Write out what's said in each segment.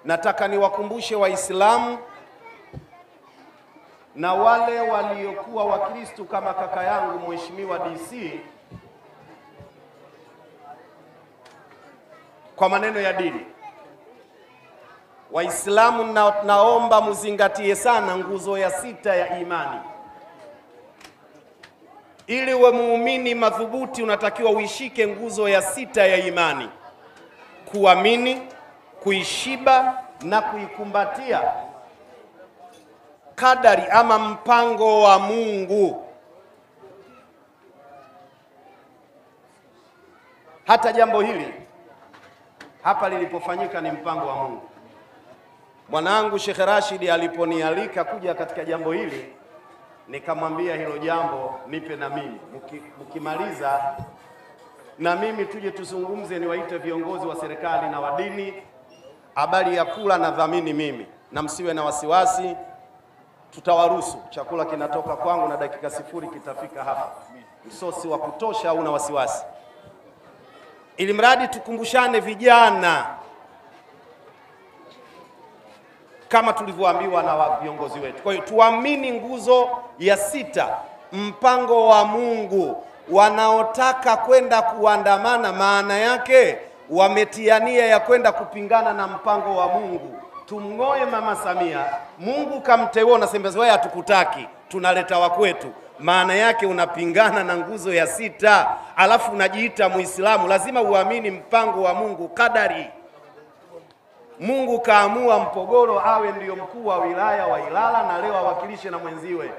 Nataka niwakumbushe Waislamu na wale waliokuwa Wakristo kama kaka yangu Mheshimiwa DC kwa maneno ya dini. Waislamu naomba muzingatie sana nguzo ya 6 ya imani. Ili uwe muumini madhubuti unatakiwa uishike nguzo ya 6 ya imani: kuamini, kuishiba na kuikumbatia kadari ama mpango wa Mungu. Hata jambo hili hapa lilipofanyika ni mpango wa Mungu. Mwanangu Sheikh Rashid aliponialika kuja katika jambo hili, nikamwambia hilo jambo nipe na mimi, mkimaliza na mimi tuje tuzungumze, niwaite viongozi wa serikali na wa dini. Habari ya kula na dhamini mimi, na msiwe na wasiwasi, tutawaruhusu. Chakula kinatoka kwangu na dakika 0 kitafika hapa, msosi wa kutosha, una wasiwasi, ili mradi tukumbushane vijana kama tulivyoambiwa na viongozi wetu. Kwa hiyo tuamini nguzo ya 6, mpango wa Mungu. Wanaotaka kwenda kuandamana, maana yake wametiania ya kwenda kupingana na mpango wa Mungu. Tumngoe Mama Samia, Mungu kamteua, unasema wewe hatukutaki, tunaleta wa kwetu. Maana yake unapingana na nguzo ya 6, alafu unajiita Muislamu. Lazima uamini mpango wa Mungu, kadari. Mungu kaamua Mpogoro awe ndiyo mkuu wa wilaya wa Ilala, na leo awakilishe na mwenziwe.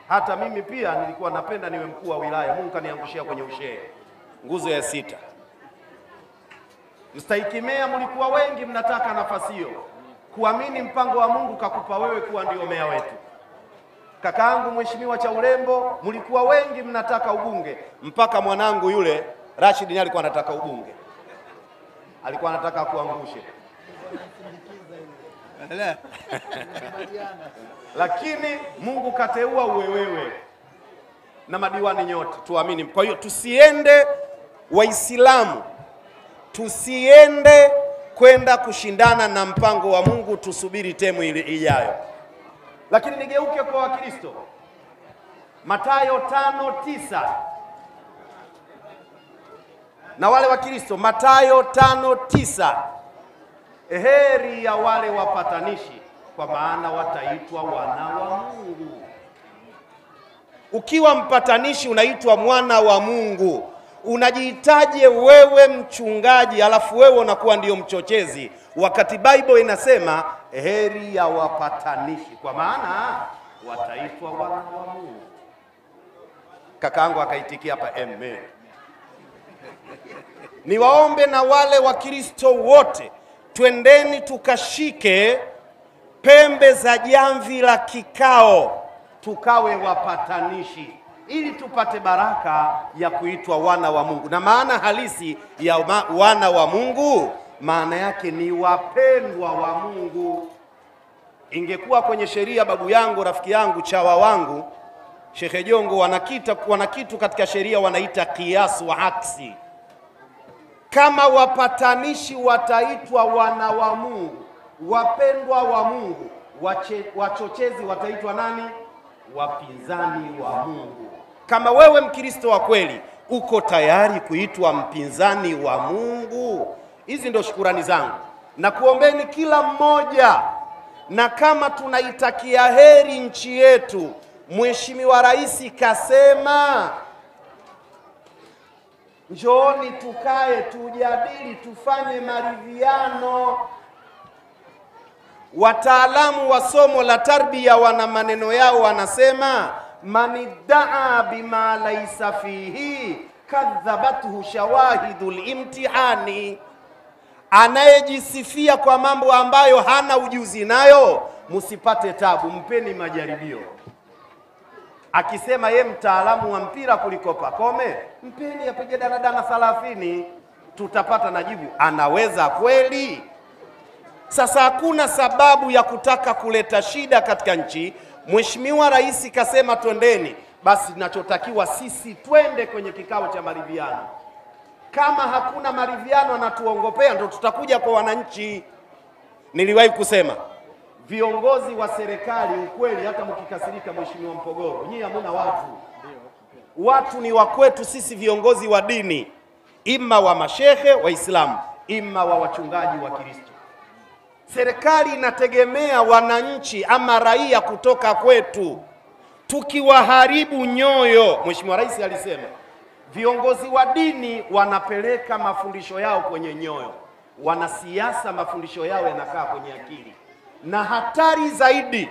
Hata mimi pia nilikuwa napenda niwe mkuu wa wilaya, Mungu kaniangushia kwenye ushehe. Nguzo ya 6. Mstahikimea, mlikuwa wengi mnataka nafasi hiyo. Kuamini mpango wa Mungu kakupa wewe kuwa ndio meya wetu. Kakaangu Mheshimiwa Chaurembo, mlikuwa wengi mnataka ubunge, mpaka mwanangu yule Rashid naye alikuwa anataka ubunge, alikuwa anataka kuangushe lakini Mungu kateua uwe wewe na madiwani nyote. Tuamini. Kwa hiyo tusiende, Waislamu tusiende kwenda kushindana na mpango wa Mungu, tusubiri temu ijayo. Lakini nigeuke kwa Wakristo, Mathayo 5:9, na wale Wakristo, Mathayo 5:9, heri ya wale wapatanishi, kwa maana wataitwa wana wa Mungu. Ukiwa mpatanishi unaitwa mwana wa Mungu. Unajihitaje wewe mchungaji, alafu wewe unakuwa ndio mchochezi, wakati Bible inasema heri ya wapatanishi, kwa maana wataitwa wana wa Mungu. Kakaangu akaitikia hapa amen. Niwaombe na wale Wakristo wote, twendeni tukashike pembe za jamvi la kikao, tukawe wapatanishi, ili tupate baraka ya kuitwa wana wa Mungu. Na maana halisi ya wana wa Mungu, maana yake ni wapendwa wa Mungu. Ingekuwa kwenye sheria, babu yangu, rafiki yangu, chawa wangu Sheikh Jongo wana kitu katika sheria wanaita qiyas wa aksi. Kama wapatanishi wataitwa wana wa Mungu, wapendwa wa Mungu, wachochezi wataitwa nani? Wapinzani wa Mungu. Kama wewe Mkristo wa kweli uko tayari kuitwa mpinzani wa Mungu, hizi ndio shukurani zangu na kuombeni kila mmoja. Na kama tunaitakia heri nchi yetu, Mheshimiwa Rais kasema njooni tukae tujadili, tufanye maridhiano. Wataalamu wa somo la tarbia wana maneno yao, wanasema maniddaa bima laisa fihi kadhabathu shawahidul imtihani. Anayejisifia kwa mambo ambayo hana ujuzi nayo, msipate tabu, mpeni majaribio. Akisema ye mtaalamu wa mpira kuliko Pakome, mpeni apige danadana 30, tutapata najibu anaweza kweli. Sasa hakuna sababu ya kutaka kuleta shida katika nchi. Mheshimiwa Rais kasema twendeni, basi tunachotakiwa sisi twende kwenye kikao cha maridhiano. Kama hakuna maridhiano anatuongopea, ndio tutakuja kwa wananchi. Niliwahi kusema viongozi wa serikali, ukweli, hata mkikasirika, Mheshimiwa Mpogoro, nyinyi hamuna watu ni wa kwetu sisi viongozi wa dini, ima wa mashehe Waislamu, ima wa wachungaji wa Kristo. Serikali inategemea wananchi ama raia kutoka kwetu. Tukiwaharibu nyoyo, Mheshimiwa Rais alisema viongozi wa dini wanapeleka mafundisho yao kwenye nyoyo, wanasiasa mafundisho yao yanakaa kwenye akili, na hatari zaidi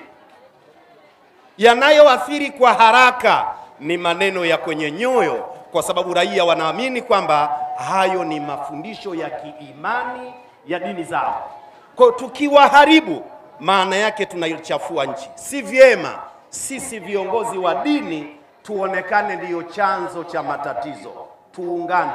yanayoathiri kwa haraka ni maneno ya kwenye nyoyo, kwa sababu raia wanaamini kwamba hayo ni mafundisho ya kiimani ya dini zao. Kwa tukiwaharibu, maana yake tunaichafua nchi. Si vyema sisi viongozi wa dini tuonekane ndiyo chanzo cha matatizo. Tuungane,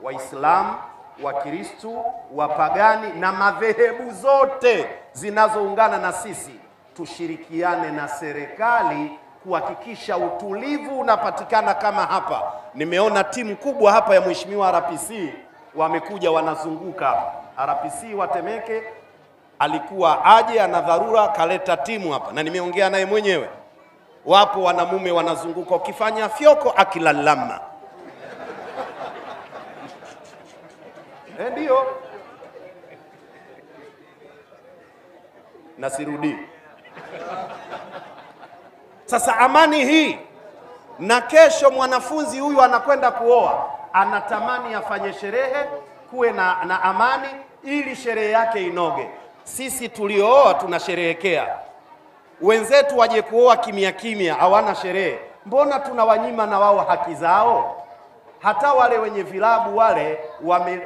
Waislamu, Wakristo, wapagani na madhehebu zote zinazoungana na sisi, tushirikiane na serikali kuhakikisha utulivu unapatikana. Kama hapa nimeona timu kubwa hapa ya Mheshimiwa RPC wamekuja wanazunguka. RPC wa Temeke alikuwa aje, ana dharura, kaleta timu hapa na nimeongea naye mwenyewe. Wapo wanamume wanazunguka, ukifanya fyoko akilalama. Ndio. Nasirudi. Sasa amani hii, na kesho mwanafunzi huyu anakwenda kuoa, anatamani afanye sherehe, kuwe na amani ili sherehe yake inoge. Sisi tuliooa tunasherehekea. Wenzetu waje kuoa kimya kimya, hawana sherehe. Mbona tunawanyima na wao haki zao? Hata wale wenye vilabu wale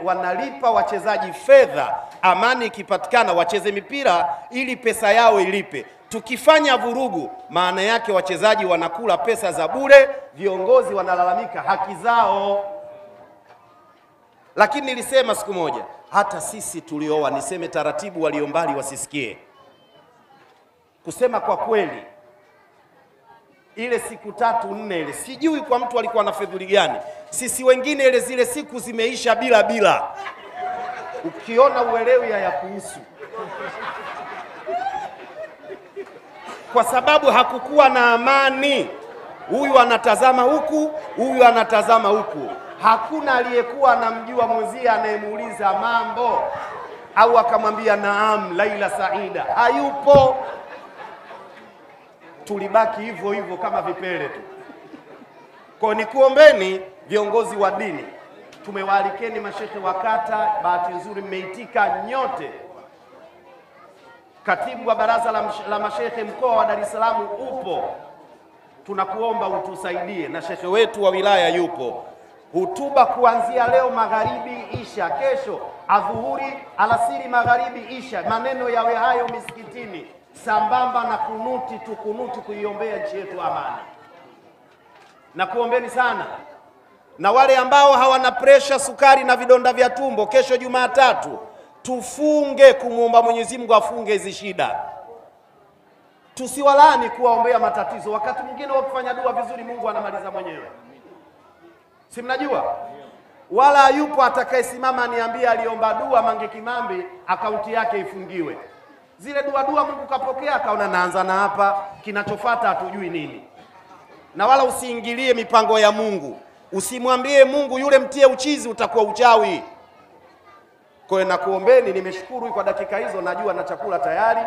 wanalipa wachezaji fedha, amani ikipatikana wacheze mipira ili pesa yao ilipe. Tukifanya vurugu, maana yake wachezaji wanakula pesa za bure, viongozi wanalalamika haki zao. Lakini nilisema siku moja, hata sisi tulioa, niseme taratibu, walio mbali wasisikie. Kusema kwa kweli, ile siku 3-4 ile, sijui kwa mtu alikuwa na fedhuli gani. Sisi wengine ile zile siku zimeisha bila. Ukiona uelewi ya kuhusu. Kwa sababu hakukuwa na amani. Huyu anatazama huku, huyu anatazama huku. Hakuna aliyekuwa anamjua mwenzie anayemuuliza mambo au akamwambia naam Laila Saida. Hayupo. Tulibaki hivyo hivyo kama vipele tu. Kwa nikuombeni viongozi wa dini, tumewaalikeni mashehe wa kata, bahati nzuri mmeitika nyote. Katibu wa baraza la mashehe mkoa wa Dar es Salaam upo, tunakuomba utusaidie, na shehe wetu wa wilaya yupo. Hutuba kuanzia leo magharibi isha, kesho adhuhuri, alasiri, magharibi isha, maneno yawe hayo misikitini, sambamba na kunuti, tukunuti kuiombea nchi yetu amani. Na kuombeni sana. Na wale ambao hawana presha, sukari na vidonda vya tumbo, kesho Jumatatu tufunge kumuomba Mwenyezi Mungu afunge hizi shida. Tusiwalani kuwaombea matatizo. Wakati mwingine wakifanya dua vizuri Mungu anamaliza mwenyewe. Si mnajua? Wala yupo atakayesimama niambia aliomba dua Mange Kimambi akaunti yake ifungiwe. Zile dua Mungu kapokea, akaona naanza na hapa, kinachofuata hatujui nini. Na wala usiingilie mipango ya Mungu. Usimwambie Mungu yule mtie uchizi, utakuwa uchawi. Kwa hiyo nakuombeni, nimeshukuru kwa dakika hizo, najua na chakula tayari.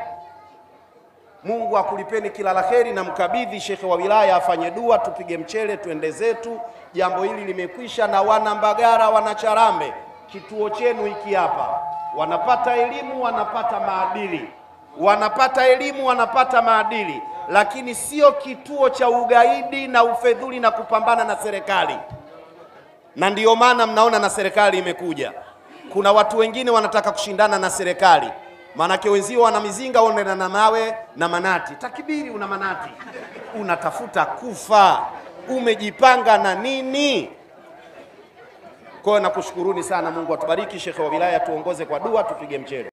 Mungu akulipeni kila la kheri, na mkabidhi shekhe wa wilaya afanye dua, tupige mchele tuende zetu. Jambo hili limekwisha. Na wana Mbagara, wana Charambe, kituo chenu hiki hapa, wanapata elimu, wanapata maadili. Wanapata elimu, wanapata maadili, lakini sio kituo cha ugaidi na ufedhuli na kupambana na serikali. Na ndiyo maana mnaona na serikali imekuja. Kuna watu wengine wanataka kushindana na serikali, maanake wenzio wana mizinga, wanaenda na mawe na manati. Takibiri una manati, unatafuta kufa, umejipanga na nini? Kwa hiyo nakushukuruni sana. Mungu atubariki. Shekhe wa wilaya tuongoze kwa dua, tupige mchele.